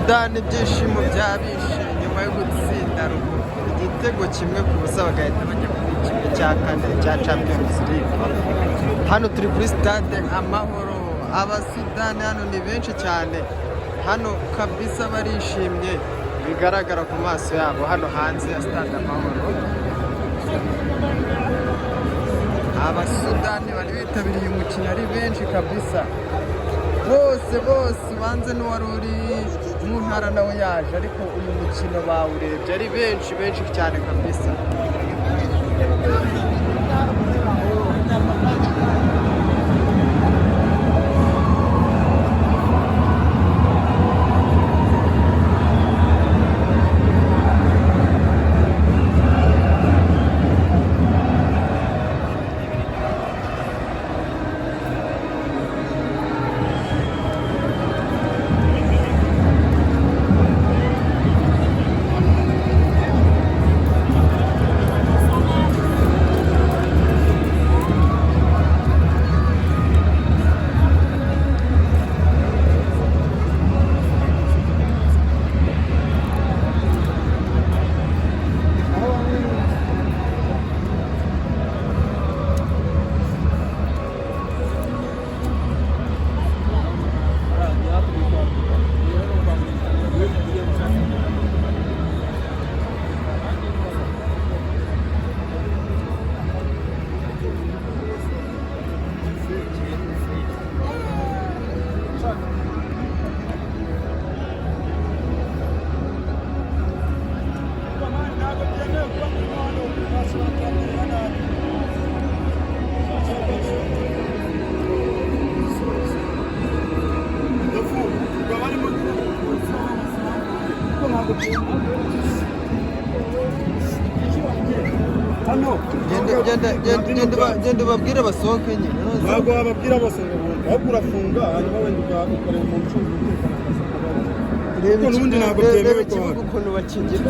Sudani ibyishimo byabishe nyuma yo gutsinda igitego kimwe ku busa bagahita bajya kuri kimwe cya kane cya Champions League. Hano turi kuri stade Amahoro, abasudani hano ni benshi cyane, hano kabisa barishimye bigaragara ku maso yabo hano hanze ya stade Amahoro. Abasudani bari bitabiriye umukino ari benshi kabisa, bose banze n'uwari uri mu ntara nawe yaje, ariko uyu mukino bawurebye ari benshi cyane kabisa. Genda babwire basohoke nyine. Ntabwo bababwira basohoke, ahubwo urafunga hanyuma wenda ugakorera mu ncungu umutekano. Reba ikibuga ukuntu bakingira.